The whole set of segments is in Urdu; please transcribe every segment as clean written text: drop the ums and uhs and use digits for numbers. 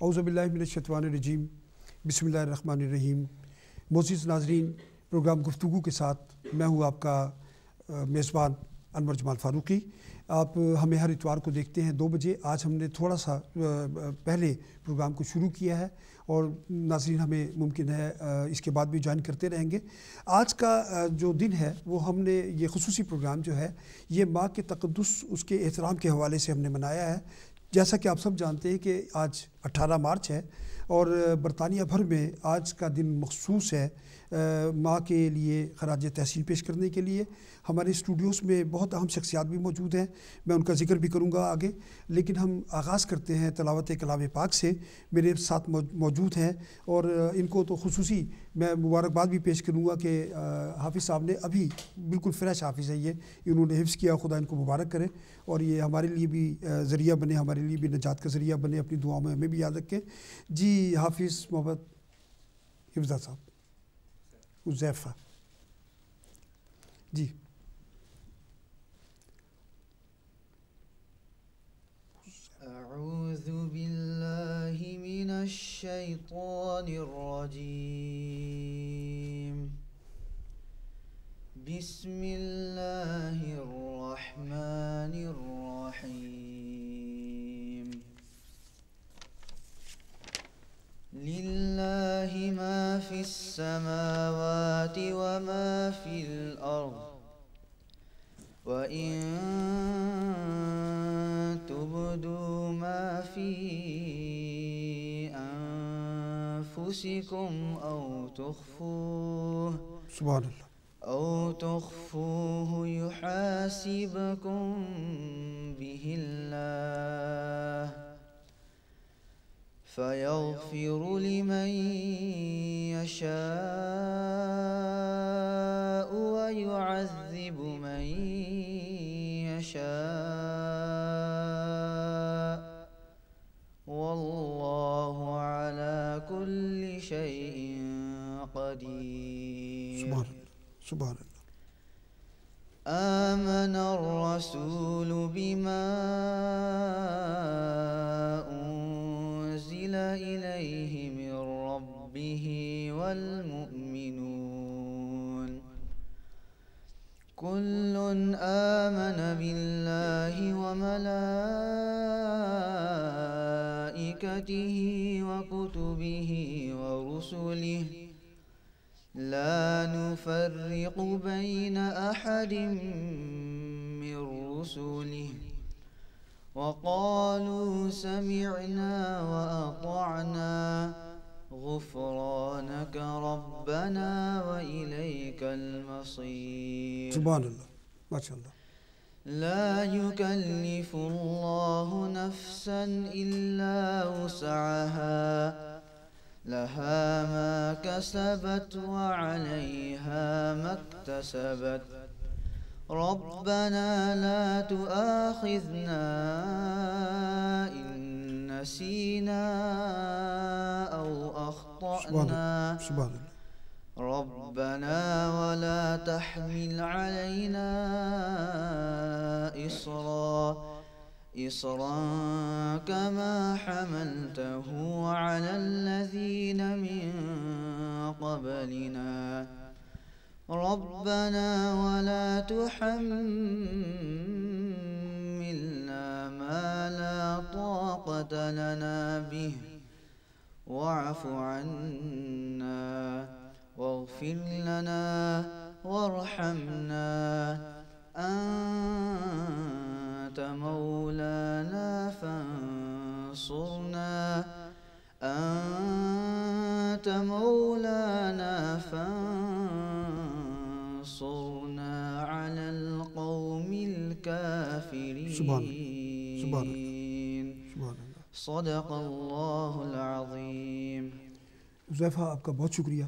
اعوذ باللہ من الشیطان الرجیم، بسم اللہ الرحمن الرحیم۔ معزز ناظرین، پروگرام گفتگو کے ساتھ میں ہوں آپ کا میزبان انور جمال فاروقی۔ آپ ہمیں ہر اتوار کو دیکھتے ہیں 2 بجے۔ آج ہم نے تھوڑا سا پہلے پروگرام کو شروع کیا ہے اور ناظرین ہمیں ممکن ہے اس کے بعد بھی جوائن کرتے رہیں گے۔ آج کا جو دن ہے وہ ہم نے یہ خصوصی پروگرام جو ہے یہ ماں کے تقدس، اس کے احترام کے حوالے سے ہم نے منایا ہے۔ جیسا کہ آپ سب جانتے ہیں کہ آج 18 مارچ ہے اور برطانیہ بھر میں آج کا دن مخصوص ہے ماں کے لیے خراج تحسین پیش کرنے کے لیے۔ ہمارے اسٹوڈیوز میں بہت اہم شخصیات بھی موجود ہیں، میں ان کا ذکر بھی کروں گا آگے، لیکن ہم آغاز کرتے ہیں تلاوت کلام پاک سے۔ میرے ساتھ موجود ہیں اور ان کو تو خصوصی میں مبارکباد بھی پیش کروں گا کہ حافظ صاحب نے ابھی بالکل فریش حافظ ہے، یہ انہوں نے حفظ کیا، خدا ان کو مبارک کرے اور یہ ہمارے لیے بھی ذریعہ بنے، ہمارے لیے بھی نجات کا ذریعہ بنے، اپنی دعاؤں میں ہمیں بھی یاد رکھیں۔ جی حافظ محمد حفظہ صاحب، حذیفہ جی۔ اعوذ باللہ من الشیطان الرجیم، بسم اللہ الرحمن الرحیم۔ للہ ما فی السماوات وما فی الارض، وَإِن تُبْدُوا مَا فِي أَنفُسِكُمْ سبحان اللہ أَوْ تُخْفُوهُ يُحَاسِبْكُم بِهِ اللَّهُ فَيَغْفِرُ لِمَن يَشَاءُ وَيُعَذِّبُ مَن يَشَاءُ وَاللَّهُ عَلَى كُلِّ شَيْءٍ قَدِيرٌ۔ سبحان اللہ۔ آمن الرسول بما أنزل إليه من ربه والمؤمنون كل آمن بالله وملائكته وكتبه ورسله لا نفرق بين أحد من رسله وقالوا سمعنا وأطعنا غفرانك ربنا وإليك المصير۔ سبحان اللہ، ماشاء اللہ۔ لا يكلف الله نفسا إلا وسعها، لها ما كسبت وعليها ما اكتسبت، ربنا لا تؤاخذنا إن نسينا أو أخطأنا، سبحان اللہ۔ ربنا ولا تحمل علينا إصرا كما حملته على الذين من قبلنا، ربنا ولا تحملنا ما لا طاقة لنا به، واعف عنا واغفر لنا وارحمنا أنت مولانا فانصرنا على القوم الكافرين۔ سبحان اللہ۔ صدق اللہ العظیم۔ حذیفہ، آپ کا بہت شکریہ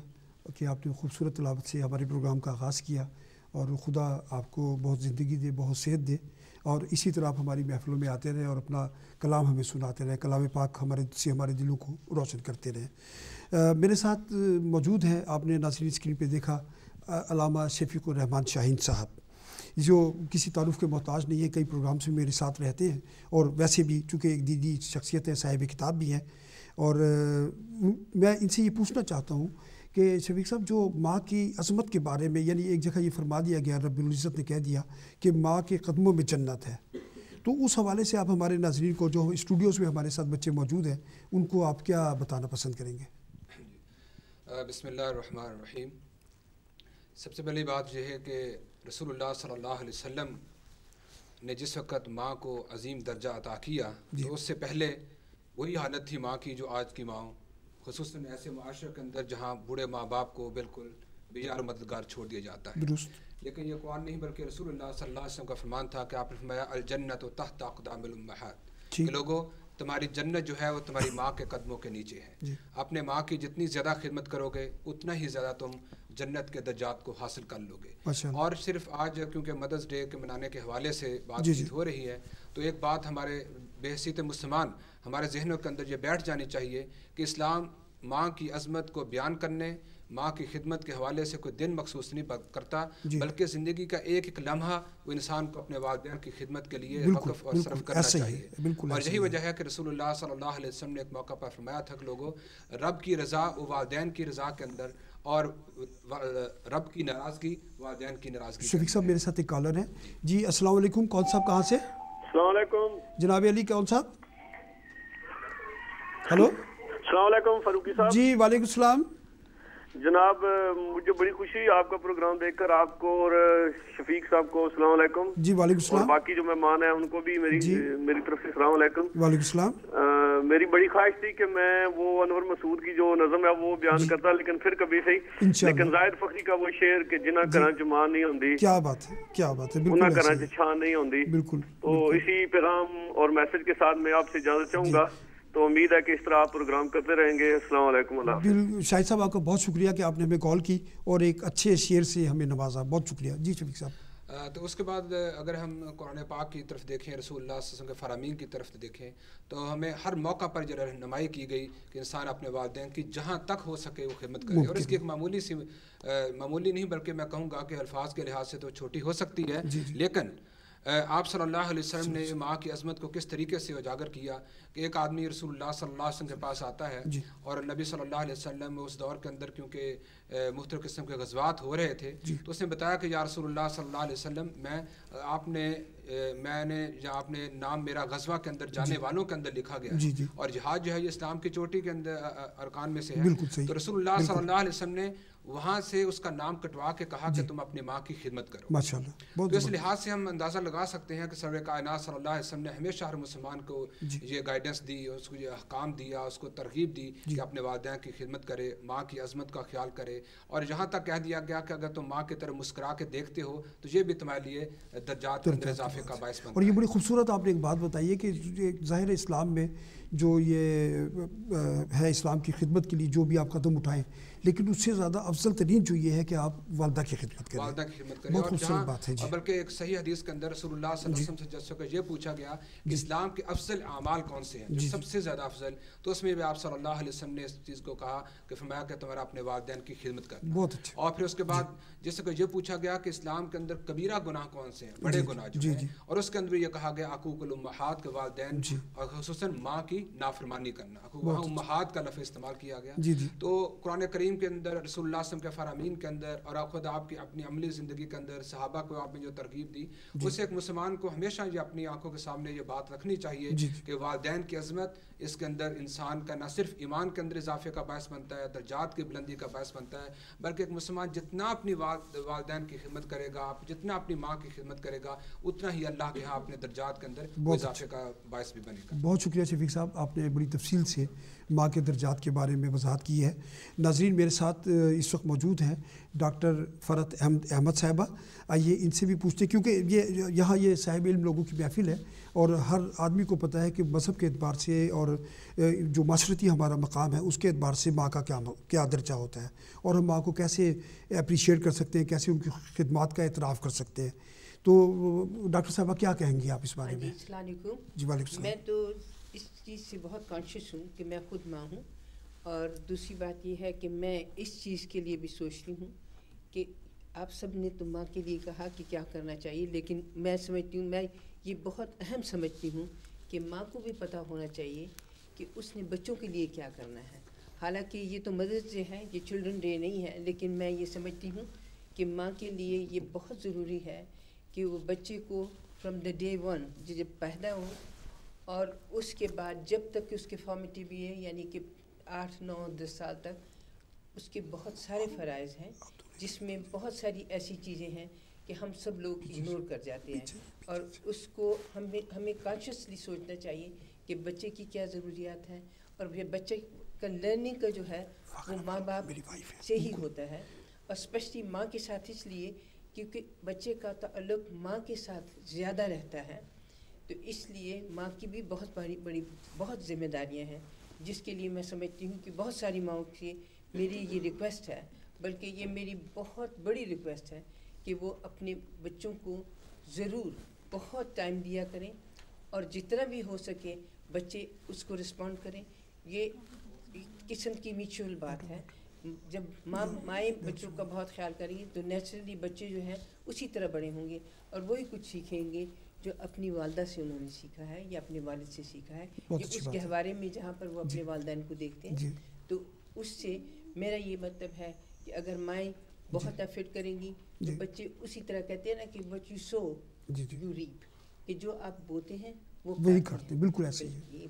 کہ آپ نے خوبصورت تلاوت سے ہمارے پروگرام کا آغاز کیا، اور خدا آپ کو بہت زندگی دے، بہت صحت دے، اور اسی طرح آپ ہماری محفلوں میں آتے رہیں اور اپنا کلام ہمیں سناتے رہیں، کلام پاک ہمارے دلوں کو روشن کرتے رہیں۔ میرے ساتھ موجود ہیں، آپ نے ناظرین اسکرین پہ دیکھا، علامہ شفیق الرحمان شاہین صاحب، جو کسی تعارف کے محتاج نہیں ہے، کئی پروگرام سے میرے ساتھ رہتے ہیں اور ویسے بھی چونکہ ایک دیدی شخصیت ہے، صاحب کتاب بھی ہیں۔ اور میں ان سے یہ پوچھنا چاہتا ہوں کہ شفیق صاحب جو ماں کی عظمت کے بارے میں، یعنی ایک جگہ یہ فرما دیا گیا، رب العزت نے کہہ دیا کہ ماں کے قدموں میں جنت ہے، تو اس حوالے سے آپ ہمارے ناظرین کو، جو اسٹوڈیوز میں ہمارے ساتھ بچے موجود ہیں، ان کو آپ کیا بتانا پسند کریں گے؟ بسم اللہ الرحمن الرحیم۔ سب سے پہلی بات یہ ہے کہ رسول اللہ صلی اللہ علیہ وسلم نے جس وقت ماں کو عظیم درجہ عطا کیا تو اس سے پہلے وہی حالت تھی ماں کی جو آج کی ماں، خصوصاً ایسے معاشرے کے اندر جہاں بوڑھے ماں باپ کو بالکل بے یار مددگار چھوڑ دیا جاتا ہے۔ لیکن یہ قرآن نہیں بلکہ رسول اللہ صلی اللہ علیہ وسلم کا فرمان تھا کہ آپ نے فرمایا الجنت تحت اقدام الامہات، کہ لوگوں تمہاری جنت جو ہے وہ تمہاری ماں کے قدموں کے نیچے ہے۔ اپنے ماں کی جتنی زیادہ خدمت کرو گے اتنا ہی زیادہ تم جنت کے درجات کو حاصل کر لو گے۔ اور صرف آج کیونکہ مدرس ڈے کے منانے کے حوالے سے بات چیت ہو رہی ہے تو ایک بات ہمارے بحیثیت مسلمان ہمارے ذہنوں کے اندر یہ بیٹھ جانی چاہیے کہ اسلام ماں کی عظمت کو بیان کرنے، ماں کی خدمت کے حوالے سے کوئی دن مخصوص نہیں کرتا، بلکہ زندگی کا ایک ایک لمحہ وہ انسان کو اپنے والدین کی خدمت کے لیے وقف اور صرف کرنا چاہیے۔ اور یہی وجہ ہے کہ رسول اللہ صلی اللہ علیہ وسلم نے ایک موقع پر فرمایا تھا کہ لوگوں، رب کی رضا و والدین کی رضا کے اندر اور رب کی ناراضگی والدین کی ناراضگی۔ شفیق صاحب میرے ساتھ ایک کالر ہے جی، السلام علیکم، کون صاحب کہاں سے؟ السلام علیکم جناب علی کون صاحب؟ ہلو السلام علیکم فاروقی صاحب۔ جی وعلیکم السلام جناب مجھے بڑی خوشی ہوئی آپ کا پروگرام دیکھ کر، آپ کو اور شفیق صاحب کو السلام علیکم۔ جی وعلیکم السلام۔ اور باقی جو مہمان ہیں ان کو بھی میری طرف سے السلام علیکم۔ وعلیکم السلام۔ میری بڑی خواہش تھی کہ میں وہ انور مسعود کی جو نظم ہے وہ بیان کرتا، لیکن پھر کبھی صحیح، لیکن زاہد فخری کا وہ شعر کہ جنہ کراں چ ماں نہیں ہوندی، کیا بات ہے، کیا بات ہے، انہاں کراں چ چھان نہیں ہوندی۔ بالکل۔ تو اسی پیغام اور میسج کے ساتھ میں آپ سے اجازت چاہوں گا، تو امید ہے کہ اس طرح آپ پروگرام کرتے رہیں گے۔ السلام علیکم۔ اللہ شاہد صاحب آپ کا بہت شکریہ کہ آپ نے ہمیں کال کی اور ایک اچھے شعر سے ہمیں نوازا، بہت شکریہ۔ جی شفیق صاحب۔ تو اس کے بعد اگر ہم قرآن پاک کی طرف دیکھیں، رسول اللہ صلی اللہ علیہ وسلم کے فرامین کی طرف دیکھیں، تو ہمیں ہر موقع پر جو رہنمائی کی گئی کہ انسان اپنے والدین کی جہاں تک ہو سکے وہ خدمت کرے، اور اس کی ایک معمولی نہیں بلکہ میں کہوں گا کہ الفاظ کے لحاظ سے تو چھوٹی ہو سکتی ہے، لیکن آپ صلی اللہ علیہ وسلم نے ماں کی عظمت کو کس طریقے سے اجاگر کیا کہ ایک آدمی رسول اللہ صلی اللہ علیہ وسلم کے پاس آتا ہے، اور نبی صلی اللہ علیہ وسلم اس دور کے اندر کیونکہ مختلف قسم کے غزوات ہو رہے تھے تو اس نے بتایا کہ یا رسول اللہ صلی اللہ علیہ وسلم میں نے آپ نے نام میرا غزوہ کے اندر جانے والوں کے اندر لکھا گیا ہے، اور جہاد جو ہے یہ اسلام کی چوٹی کے اندر ارکان میں سے ہے، تو رسول اللہ صلی اللہ علیہ وسلم نے وہاں سے اس کا نام کٹوا کے کہا کہ تم اپنی ماں کی خدمت کرو۔ ماشاءاللہ۔ تو اس لحاظ سے ہم اندازہ لگا سکتے ہیں کہ سرور کائنات صلی اللہ علیہ وسلم نے ہمیشہ ہر مسلمان کو یہ گائیڈنس دی، اس کو یہ احکام دیا، اس کو ترغیب دی کہ اپنے والدین کی خدمت کرے، ماں کی عظمت کا خیال کرے، اور یہاں تک کہہ دیا گیا کہ اگر تم ماں کی طرف مسکرا کے دیکھتے ہو تو یہ بھی تمہارے لیے درجات کے اندر اضافے کا باعث بنتا ہے۔ اور یہ بڑی خوبصورت آپ نے ایک بات بتائی ہے کہ ظاہر اسلام میں جو یہ ہے اسلام کی خدمت کے لیے جو بھی آپ قدم اٹھائیں، لیکن اس سے زیادہ افضل ترین جو یہ ہے کہ آپ والدہ کی خدمت کریں، والدہ کی خدمت کریں، بہت خوبصورت بات ہے۔ اور بلکہ ایک صحیح حدیث کے اندر رسول اللہ صلی اللہ علیہ وسلم سے جس کو یہ پوچھا گیا کہ اسلام کے افضل اعمال کون سے ہیں، جو سب سے زیادہ افضل، تو اس میں بھی آپ صلی اللہ علیہ وسلم نے اس چیز کو کہا کہ فرمایا کہ تمہارا اپنے والدین کی خدمت کرنا۔ بہت اچھا۔ اور پھر اس کے بعد جیسے کہ یہ پوچھا گیا کہ اسلام کے اندر کبیرہ گناہ کون سے ہیں، بڑے گناہ جو ہیں، اور اس کے اندر یہ کہا گیا عقوق الامہات کے والدین اور خصوصاً ماں کی نافرمانی کرنا، وہاں امہات کا لفظ استعمال کیا گیا۔ تو قرآن کریم کے اندر رسول اللہ صلی اللہ علیہ وسلم کے فرامین کے اندر اور خود آپ کی اپنی عملی زندگی کے اندر صحابہ کو آپ نے جو ترغیب دی، اس سے ایک مسلمان کو ہمیشہ یہ اپنی آنکھوں کے سامنے یہ بات رکھنی چاہیے کہ والدین کی عظمت اس کے اندر انسان کا نہ صرف ایمان کے اندر اضافے کا باعث بنتا ہے، درجات کی بلندی کا باعث بنتا ہے، بلکہ ایک مسلمان جتنا اپنی والدین کی خدمت کرے گا، جتنا اپنی ماں کی خدمت کرے گا، اتنا ہی اللہ کے ہاں اپنے درجات کے اندر اضافے کا باعث بھی بنے گا۔ بہت شکریہ شفیق صاحب، آپ نے بڑی تفصیل سے ماں کے درجات کے بارے میں وضاحت کی ہے۔ ناظرین میرے ساتھ اس وقت موجود ہیں ڈاکٹر فرحت احمد صاحبہ، آئیے ان سے بھی پوچھتے ہیں کیونکہ یہاں یہ صاحب علم لوگوں کی محفل ہے اور ہر آدمی کو پتہ ہے کہ مذہب کے اعتبار سے اور جو معاشرتی ہمارا مقام ہے اس کے اعتبار سے ماں کا کیا درجہ ہوتا ہے اور ہم ماں کو کیسے اپریشیٹ کر سکتے ہیں، کیسے ان کی خدمات کا اعتراف کر سکتے ہیں۔ تو ڈاکٹر صاحبہ کیا کہیں گی آپ اس بارے میں؟ السلام علیکم۔ جی وعلیکم السلام۔ میں تو اس چیز سے بہت کانشیس ہوں کہ میں خود ماں ہوں، اور دوسری بات یہ ہے کہ میں اس چیز کے لیے بھی سوچتی ہوں کہ آپ سب نے تو ماں کے لیے کہا کہ کیا کرنا چاہیے، لیکن میں سمجھتی ہوں، میں یہ بہت اہم سمجھتی ہوں کہ ماں کو بھی پتہ ہونا چاہیے کہ اس نے بچوں کے لیے کیا کرنا ہے. حالانکہ یہ تو مدرس ڈے ہے, یہ چلڈرن ڈے نہیں ہے, لیکن میں یہ سمجھتی ہوں کہ ماں کے لیے یہ بہت ضروری ہے کہ وہ بچے کو فرام دا ڈے ون جب پیدا ہو اور اس کے بعد جب تک کہ اس کے فارمیٹیو بھی ہے, یعنی کہ 8, 9, 10 سال تک اس کے بہت سارے فرائض ہیں, جس میں بہت ساری ایسی چیزیں ہیں کہ ہم سب لوگ اگنور کر جاتے ہیں. اور اس کو ہمیں کانشیسلی سوچنا چاہیے کہ بچے کی کیا ضروریات ہیں, اور پھر بچے کا لرننگ کا جو ہے وہ ماں باپ سے ہی ہوتا ہے, اور اسپیشلی ماں کے ساتھ اس لیے کیونکہ بچے کا تعلق ماں کے ساتھ زیادہ رہتا ہے. تو اس لیے ماں کی بھی بہت بڑی بہت ذمہ داریاں ہیں, جس کے لیے میں سمجھتی ہوں کہ بہت ساری ماؤں کی میری یہ ریکویسٹ ہے, بلکہ یہ میری بہت بڑی ریکویسٹ ہے کہ وہ اپنے بچوں کو ضرور بہت ٹائم دیا کریں, اور جتنا بھی ہو سکے بچے اس کو رسپونڈ کریں. یہ قسم کی میوچول بات ہے. جب مائیں بچوں کا بہت خیال کریں گی تو نیچرلی بچے جو ہیں اسی طرح بڑے ہوں گے, اور وہی کچھ سیکھیں گے جو اپنی والدہ سے انہوں نے سیکھا ہے یا اپنے والد سے سیکھا ہے, یا اس گہوارے میں جہاں پر وہ اپنے والدین کو دیکھتے ہیں. تو اس سے میرا یہ مطلب ہے کہ اگر مائیں بہت ایفرٹ کریں گی تو بچے اسی طرح کہتے ہیں نا کہ what you sow you reap, کہ جو آپ بوتے ہیں وہ وہی کرتے ہیں. بالکل ایسے ہی.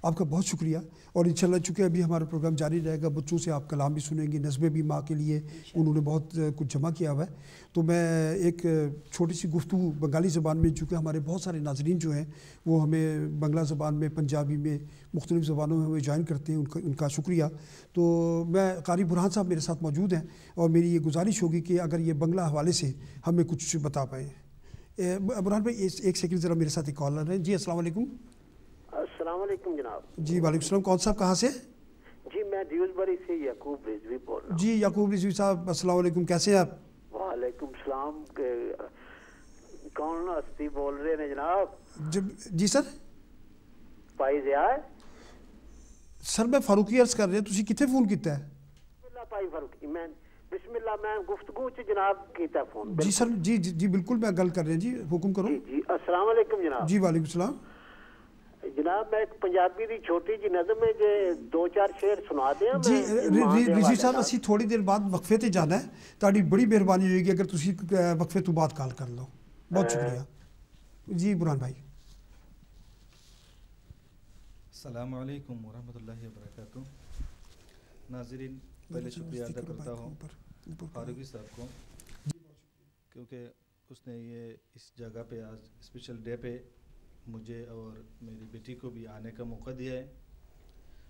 آپ کا بہت شکریہ. اور انشاءاللہ چونکہ ابھی ہمارا پروگرام جاری رہے گا, بچوں سے آپ کلام بھی سنیں گے, نظمیں بھی ماں کے لیے انہوں نے بہت کچھ جمع کیا ہوا ہے. تو میں ایک چھوٹی سی گفتگو بنگالی زبان میں, چونکہ ہمارے بہت سارے ناظرین جو ہیں وہ ہمیں بنگلہ زبان میں, پنجابی میں, مختلف زبانوں میں ہمیں جوائن کرتے ہیں, ان کا شکریہ. تو میں قاری برہان صاحب میرے ساتھ موجود ہیں, اور میری یہ گزارش ہوگی کہ اگر یہ بنگلہ حوالے سے ہمیں کچھ بتا پائیں. برہان بھائی ایک سیکنڈ ذرا میرے ساتھ ایک کالر ہے. جی السلام علیکم. السلام علیکم جناب. جی وعلیکم السلام. کون صاحب کہاں سے؟ جی میں دیوزبری سے یعقوب رضوی بول رہا ہوں. جی یعقوب رضوی صاحب السلام علیکم, کیسے ہیں آپ؟ وعلیکم السلام. کون ہستی بول رہے ہیں جناب؟ جی سر بھائی ضیاء سر, میں فاروقی عرض کر رہے ہیں. تسی کتنے فون کیتا ہے؟ بسم اللہ بھائی فاروقی, میں بسم اللہ میں گفتگو چ جناب کیتا فون. جی سر, جی بالکل میں گل کر رہے ہیں. جی حکم کرو. جی السلام علیکم جناب. جی وعلیکم السلام. جناب میں ایک پنجابی دی چھوٹی جی نظم ہے جے 2-4 شعر سنا دیا. جی رضوی صاحب اسی تھوڑی دیر بعد وقفے تے جانا ہے, تاڑی بڑی مہربانی ہوئے گی اگر تسی وقفے تو بعد کال کر لو. بہت شکریہ. جی برہان بھائی. السلام علیکم ورحمۃ اللہ وبرکاتہ. ناظرین پہلے شکریہ ادا کرتا ہوں فاروقی صاحب کو, کیونکہ اس نے یہ اس جگہ پہ آج اسپیشل ڈے پہ مجھے اور میری بیٹی کو بھی آنے کا موقع دیا ہے,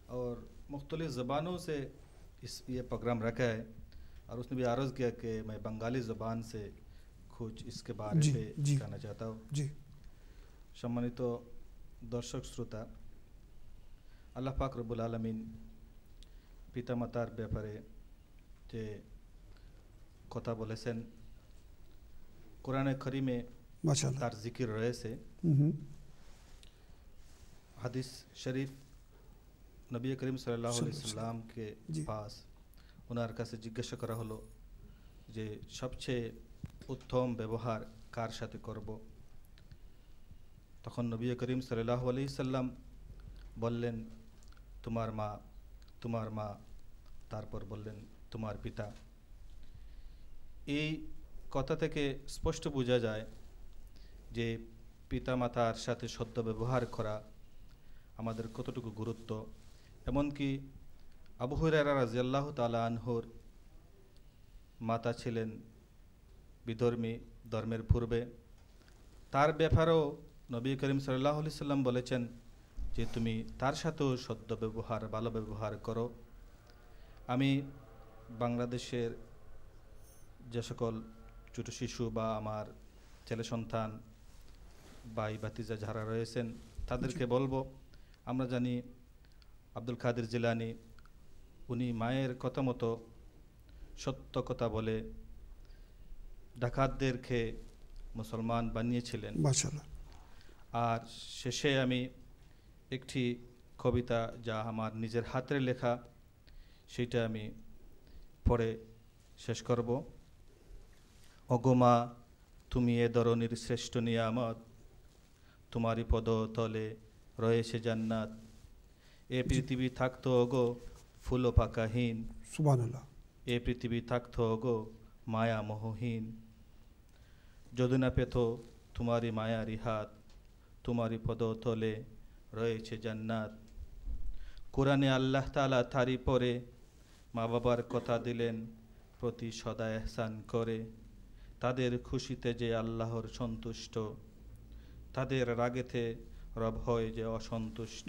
اور مختلف زبانوں سے یہ پروگرام رکھا ہے, اور اس نے بھی عرض کیا کہ میں بنگالی زبان سے کچھ اس کے بارے پہ کہنا چاہتا ہوں. সম্মানিত দর্শক শ্রোতা, আল্লাহ পাক রব্বুল আলামিন পিতামাতার ব্যাপারে যে কথা বলেছেন কোরআনে কারিমে তার জিকির রয়েছে. হাদিস শরীফ নবী করিম সাল্লাল্লাহু আলাইহি সাল্লামকে পাস ওনার কাছে জিজ্ঞাসা করা হলো যে সবচেয়ে উত্তম ব্যবহার কার সাথে করব. তখন নবী করিম সাল্লাল্লাহু আলাইহি সাল্লাম বললেন তোমার মা, তারপর বললেন তোমার পিতা. এই কথা থেকে স্পষ্ট বোঝা যায় যে পিতামাতার সাথে সদ্য ব্যবহার করা আমাদের কতটুকু গুরুত্ব. এমনকি আবু হুরায়রা রাদিয়াল্লাহু তাআলা আনহুর মাতা ছিলেন বিধর্মী, ধর্মের পূর্বে, তার ব্যাপারেও নবী করিম সাল্লাল্লাহু আলাইহি সাল্লাম বলেছেন যে তুমি তার সাথেও সদ্য ব্যবহার, ভালো ব্যবহার করো. আমি বাংলাদেশের যে সকল ছোটো শিশু বা আমার ছেলে সন্তান ভাই ভাতিজা যারা রয়েছেন তাদেরকে বলবো, আমরা জানি আব্দুল কাদের জিলানী উনি মায়ের কথা মতো সত্য কথা বলে ডাকাতদেরকে মুসলমান বানিয়েছিলেন. মাশাআল্লাহ. আর শেষে আমি একটি কবিতা যা আমার নিজের হাতের লেখা সেটা আমি পড়ে শেষ করব. অগমা তুমি এ ধরনের শ্রেষ্ঠ নিয়ামত, তোমারই পদ তলে রয়েছে জান্নাত. এ পৃথিবী থাকতো ওগো ফুল পাকাহীন, সুবহানাল্লাহ। এ পৃথিবী থাকতো ওগো মায়া মোহহীন, যদি না পেত তোমারই মায়ারি হাত, তোমারই পদতলে রয়েছে জান্নাত। কোরআনে আল্লাহ তাআলা তারই পরে মা বাবার কথা দিলেন প্রতি সদা এহসান করে, তাদের খুশিতে যে আল্লাহর সন্তুষ্ট, তাদের রাগেতে রব হয় যে অসন্তুষ্ট।